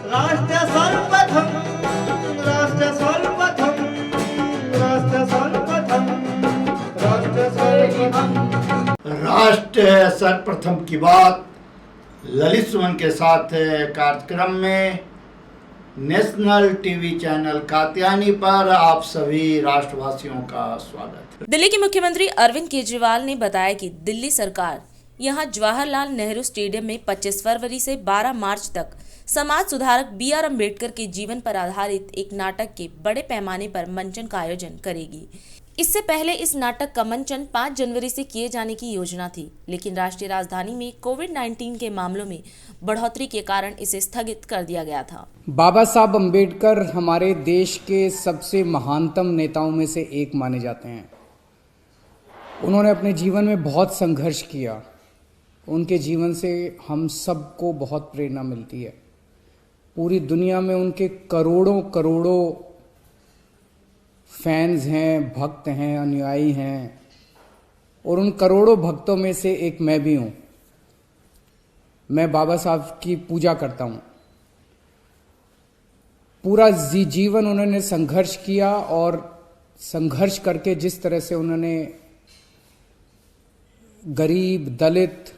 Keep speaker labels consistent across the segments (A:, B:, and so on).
A: राष्ट्र सर्वप्रथम, राष्ट्र सर्वप्रथम, राष्ट्र सर्वप्रथम, राष्ट्र सर्वप्रथम।
B: राष्ट्र सर्वप्रथम की बात ललित सुमन के साथ कार्यक्रम में नेशनल टीवी चैनल कात्यायनी पर आप सभी राष्ट्रवासियों का स्वागत है।
C: दिल्ली के मुख्यमंत्री अरविंद केजरीवाल ने बताया कि दिल्ली सरकार यहां जवाहरलाल नेहरू स्टेडियम में 25 फरवरी से 12 मार्च तक समाज सुधारक B.R. अम्बेडकर के जीवन पर आधारित एक नाटक के बड़े पैमाने पर मंचन का आयोजन करेगी। इससे पहले इस नाटक का मंचन 5 जनवरी से किए जाने की योजना थी, लेकिन राष्ट्रीय राजधानी में कोविड-19 के मामलों में बढ़ोतरी के कारण इसे स्थगित कर दिया गया था।
D: बाबा साहब अम्बेडकर हमारे देश के सबसे महानतम नेताओं में से एक माने जाते हैं। उन्होंने अपने जीवन में बहुत संघर्ष किया। उनके जीवन से हम सबको बहुत प्रेरणा मिलती है। पूरी दुनिया में उनके करोड़ों करोड़ों फैंस हैं, भक्त हैं, अनुयायी हैं, और उन करोड़ों भक्तों में से एक मैं भी हूं। मैं बाबा साहब की पूजा करता हूं। पूरा जीवन उन्होंने संघर्ष किया, और संघर्ष करके जिस तरह से उन्होंने गरीब दलित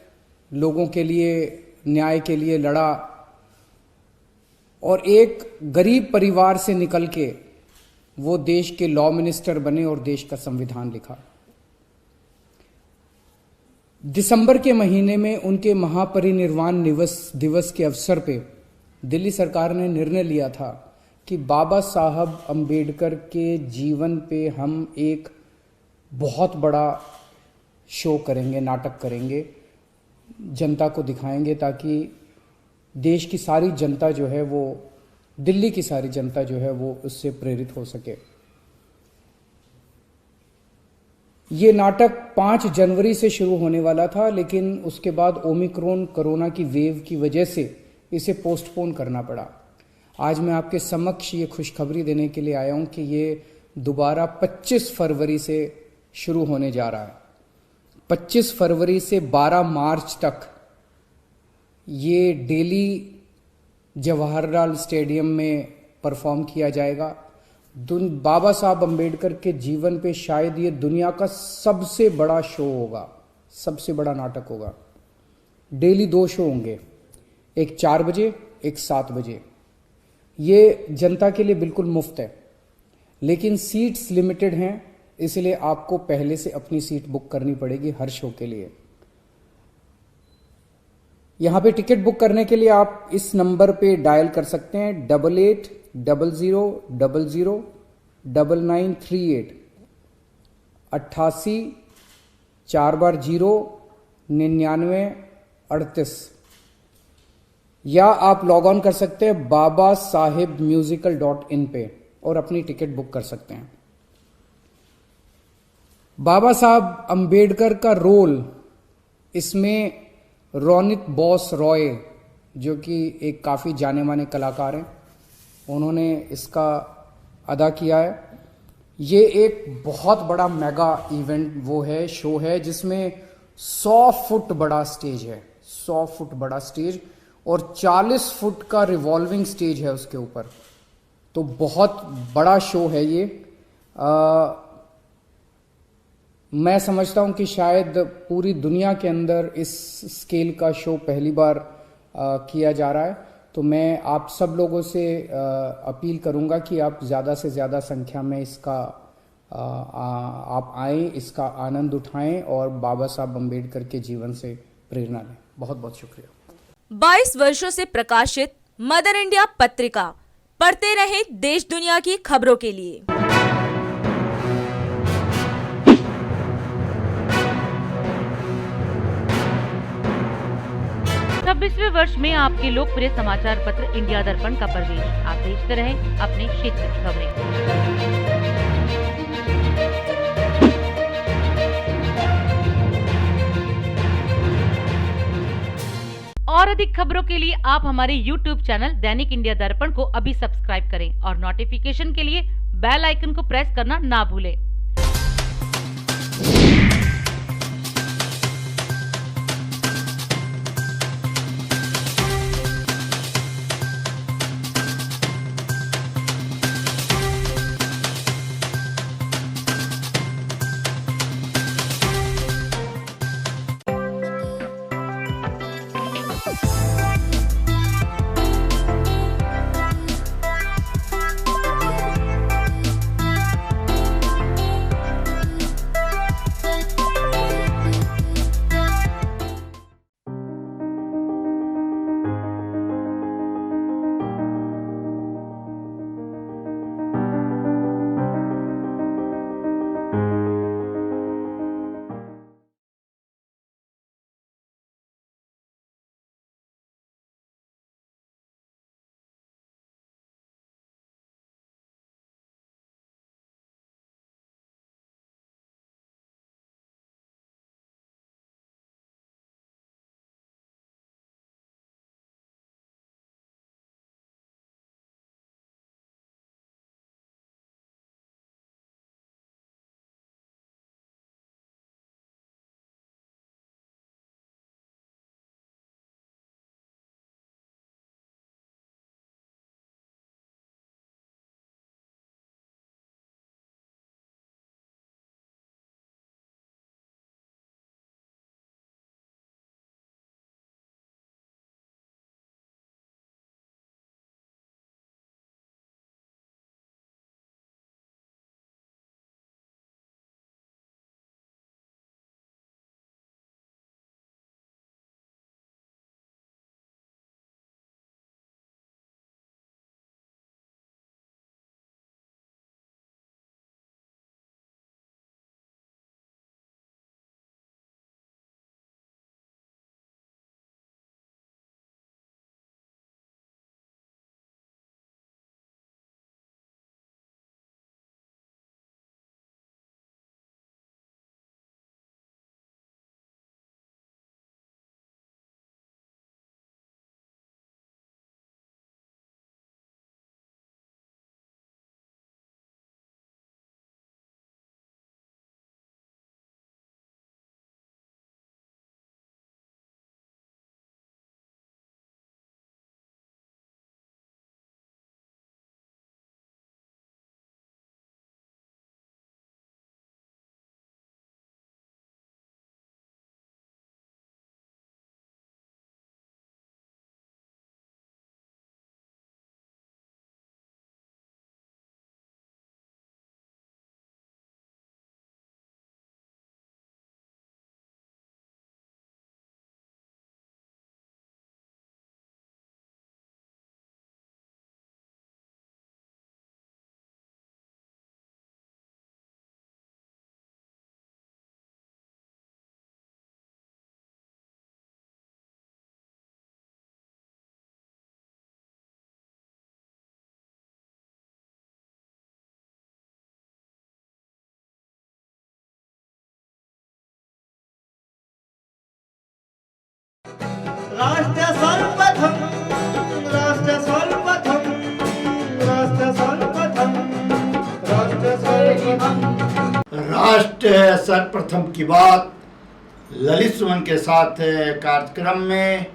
D: लोगों के लिए न्याय के लिए लड़ा, और एक गरीब परिवार से निकल के वो देश के लॉ मिनिस्टर बने और देश का संविधान लिखा। दिसंबर के महीने में उनके महापरिनिर्वाण दिवस के अवसर पे दिल्ली सरकार ने निर्णय लिया था कि बाबा साहब अम्बेडकर के जीवन पे हम एक बहुत बड़ा शो करेंगे, नाटक करेंगे, जनता को दिखाएंगे, ताकि देश की सारी जनता जो है वो, दिल्ली की सारी जनता जो है वो उससे प्रेरित हो सके। ये नाटक 5 जनवरी से शुरू होने वाला था, लेकिन उसके बाद ओमिक्रॉन कोरोना की वेव की वजह से इसे पोस्टपोन करना पड़ा। आज मैं आपके समक्ष ये खुशखबरी देने के लिए आया हूं कि ये दोबारा 25 फरवरी से शुरू होने जा रहा है। 25 फरवरी से 12 मार्च तक ये डेली जवाहरलाल स्टेडियम में परफॉर्म किया जाएगा। बाबा साहब अम्बेडकर के जीवन पे शायद ये दुनिया का सबसे बड़ा शो होगा, सबसे बड़ा नाटक होगा। डेली 2 शो होंगे, एक 4 बजे, एक 7 बजे। ये जनता के लिए बिल्कुल मुफ्त है, लेकिन सीट्स लिमिटेड हैं, इसलिए आपको पहले से अपनी सीट बुक करनी पड़ेगी हर शो के लिए। यहां पे टिकट बुक करने के लिए आप इस नंबर पे डायल कर सकते हैं 8800009938 88 4 बार 0 9938, या आप लॉग ऑन कर सकते हैं babasahebmusical.in पे और अपनी टिकट बुक कर सकते हैं। बाबा साहब अम्बेडकर का रोल इसमें रोनित बॉस रॉय, जो कि एक काफ़ी जाने माने कलाकार हैं, उन्होंने इसका अदा किया है। ये एक बहुत बड़ा मेगा इवेंट वो है, शो है, जिसमें 100 फुट बड़ा स्टेज है, 100 फुट बड़ा स्टेज, और 40 फुट का रिवॉल्विंग स्टेज है उसके ऊपर। तो बहुत बड़ा शो है ये। मैं समझता हूं कि शायद पूरी दुनिया के अंदर इस स्केल का शो पहली बार किया जा रहा है। तो मैं आप सब लोगों से अपील करूंगा कि आप ज़्यादा से ज़्यादा संख्या में इसका आप आएँ, इसका आनंद उठाएं और बाबा साहब अम्बेडकर के जीवन से प्रेरणा लें। बहुत बहुत शुक्रिया।
C: 22 वर्षों से प्रकाशित मदर इंडिया पत्रिका, पढ़ते रहें देश दुनिया की खबरों के लिए।
E: 26वें वर्ष में आपके लोकप्रिय समाचार पत्र इंडिया दर्पण का प्रवेश। आप देखते रहें अपने क्षेत्र की खबरें। और अधिक खबरों के लिए आप हमारे YouTube चैनल दैनिक इंडिया दर्पण को अभी सब्सक्राइब करें और नोटिफिकेशन के लिए बेल आइकन को प्रेस करना ना भूलें।
A: राष्ट्र सर्वप्रथम राष्ट्र सर्वप्रथम राष्ट्र सर्वप्रथम राष्ट्र सर्वप्रथम
B: राष्ट्र सर्वप्रथम की बात ललित सुमन के साथ कार्यक्रम में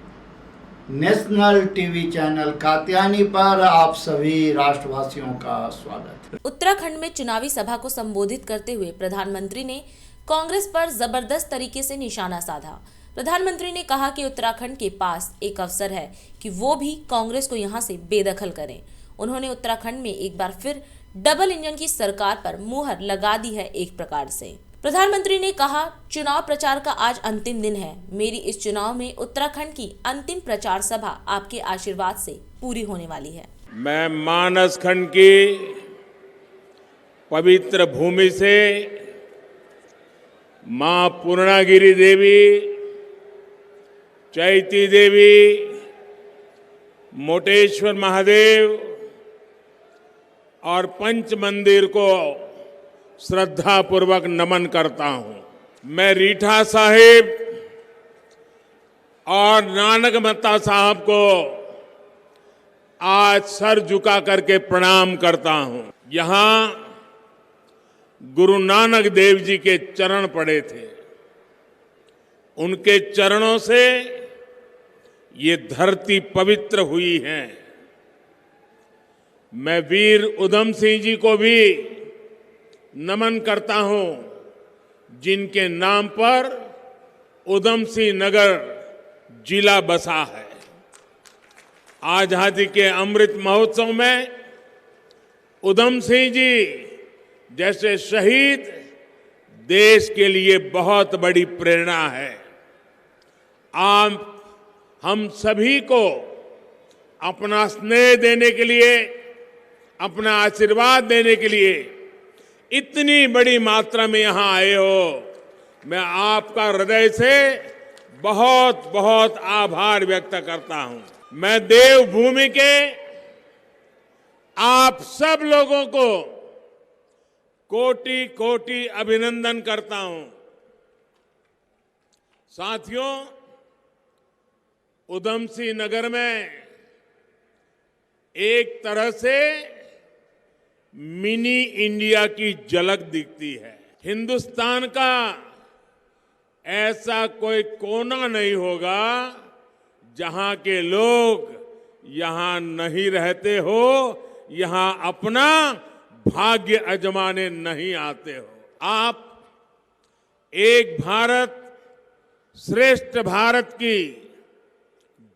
B: नेशनल टीवी चैनल कात्यायनी पर आप सभी राष्ट्रवासियों का स्वागत है।
C: उत्तराखंड में चुनावी सभा को संबोधित करते हुए प्रधानमंत्री ने कांग्रेस पर जबरदस्त तरीके से निशाना साधा। प्रधानमंत्री ने कहा कि उत्तराखंड के पास एक अवसर है कि वो भी कांग्रेस को यहां से बेदखल करें। उन्होंने उत्तराखंड में एक बार फिर डबल इंजन की सरकार पर मुहर लगा दी है। एक प्रकार से प्रधानमंत्री ने कहा, चुनाव प्रचार का आज अंतिम दिन है। मेरी इस चुनाव में उत्तराखंड की अंतिम प्रचार सभा आपके आशीर्वाद से पूरी होने वाली है।
F: मैं मानस खंड की पवित्र भूमि से मां पूर्णागिरी देवी, चैती देवी, मोटेश्वर महादेव और पंच मंदिर को श्रद्धा पूर्वक नमन करता हूं। मैं रीठा साहिब और नानक मत्ता साहब को आज सर झुका करके प्रणाम करता हूं। यहां गुरु नानक देव जी के चरण पड़े थे। उनके चरणों से ये धरती पवित्र हुई है। मैं वीर उधम सिंह जी को भी नमन करता हूं, जिनके नाम पर उधम सिंह नगर जिला बसा है। आजादी के अमृत महोत्सव में उधम सिंह जी जैसे शहीद देश के लिए बहुत बड़ी प्रेरणा है। आप हम सभी को अपना स्नेह देने के लिए, अपना आशीर्वाद देने के लिए इतनी बड़ी मात्रा में यहां आए हो, मैं आपका हृदय से बहुत बहुत आभार व्यक्त करता हूं। मैं देवभूमि के आप सब लोगों को कोटि कोटि अभिनंदन करता हूं। साथियों, उधम सिंह नगर में एक तरह से मिनी इंडिया की झलक दिखती है। हिंदुस्तान का ऐसा कोई कोना नहीं होगा जहां के लोग यहां नहीं रहते हो, यहां अपना भाग्य आजमाने नहीं आते हो। आप एक भारत श्रेष्ठ भारत की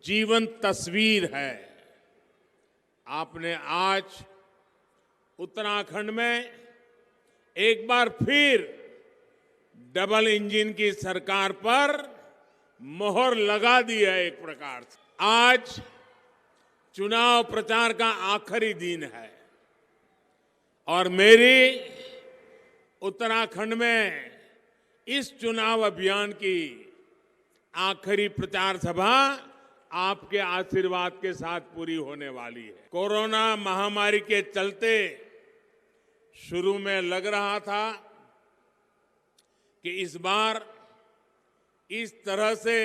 F: जीवंत तस्वीर है। आपने आज उत्तराखंड में एक बार फिर डबल इंजन की सरकार पर मोहर लगा दी है। एक प्रकार से आज चुनाव प्रचार का आखिरी दिन है और मेरी उत्तराखंड में इस चुनाव अभियान की आखिरी प्रचार सभा आपके आशीर्वाद के साथ पूरी होने वाली है। कोरोना महामारी के चलते शुरू में लग रहा था कि इस बार इस तरह से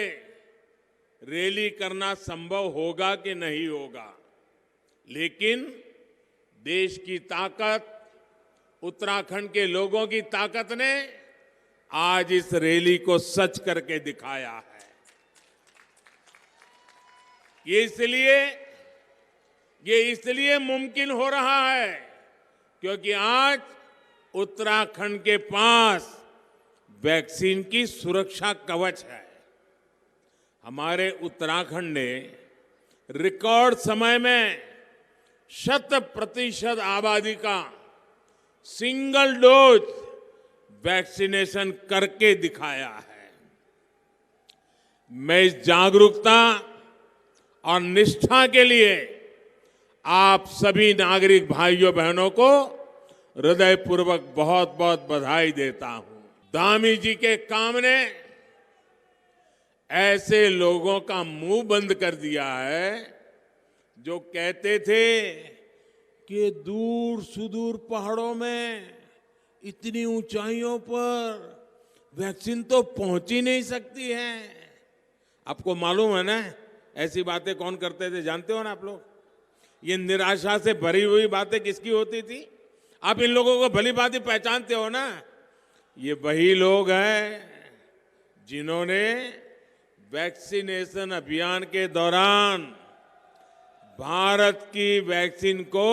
F: रैली करना संभव होगा कि नहीं होगा, लेकिन देश की ताकत, उत्तराखंड के लोगों की ताकत ने आज इस रैली को सच करके दिखाया है। ये इसलिए मुमकिन हो रहा है क्योंकि आज उत्तराखंड के पास वैक्सीन की सुरक्षा कवच है। हमारे उत्तराखंड ने रिकॉर्ड समय में 100% आबादी का सिंगल डोज वैक्सीनेशन करके दिखाया है। मैं इस जागरूकता और निष्ठा के लिए आप सभी नागरिक भाइयों बहनों को हृदयपूर्वक बहुत बहुत बधाई देता हूं। धामी जी के काम ने ऐसे लोगों का मुंह बंद कर दिया है जो कहते थे कि दूर सुदूर पहाड़ों में इतनी ऊंचाइयों पर वैक्सीन तो पहुंच ही नहीं सकती है। आपको मालूम है ना ऐसी बातें कौन करते थे जानते हो ना आप लोग? ये निराशा से भरी हुई बातें किसकी होती थी? आप इन लोगों को भली भांति पहचानते हो ना? ये वही लोग हैं जिन्होंने वैक्सीनेशन अभियान के दौरान भारत की वैक्सीन को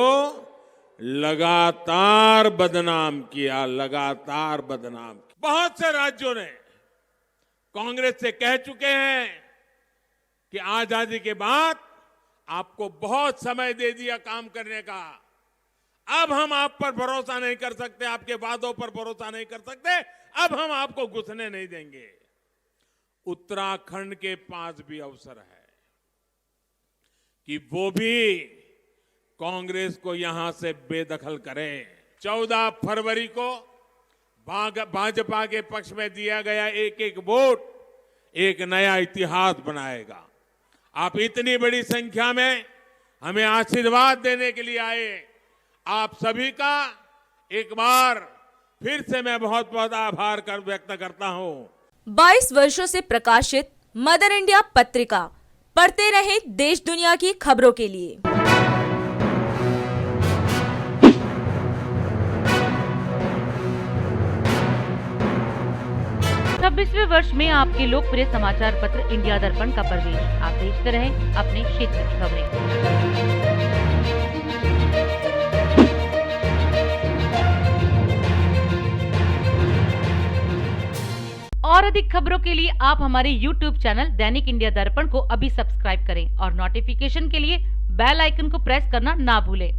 F: लगातार बदनाम किया, लगातार बदनाम किया। बहुत से राज्यों ने कांग्रेस से कह चुके हैं कि आजादी के बाद आपको बहुत समय दे दिया काम करने का, अब हम आप पर भरोसा नहीं कर सकते, आपके वादों पर भरोसा नहीं कर सकते, अब हम आपको घुसने नहीं देंगे। उत्तराखंड के पास भी अवसर है कि वो भी कांग्रेस को यहां से बेदखल करें। 14 फरवरी को भाजपा के पक्ष में दिया गया एक एक वोट एक नया इतिहास बनाएगा। आप इतनी बड़ी संख्या में हमें आशीर्वाद देने के लिए आए, आप सभी का एक बार फिर से मैं बहुत बहुत आभार व्यक्त करता हूं।
C: 22 वर्षों से प्रकाशित मदर इंडिया पत्रिका, पढ़ते रहें देश दुनिया की खबरों के लिए।
E: 26वें वर्ष में आपके लोकप्रिय समाचार पत्र इंडिया दर्पण का प्रवेश। आप देखते रहें अपने क्षेत्र की खबरें। और अधिक खबरों के लिए आप हमारे YouTube चैनल दैनिक इंडिया दर्पण को अभी सब्सक्राइब करें और नोटिफिकेशन के लिए बेल आइकन को प्रेस करना ना भूलें।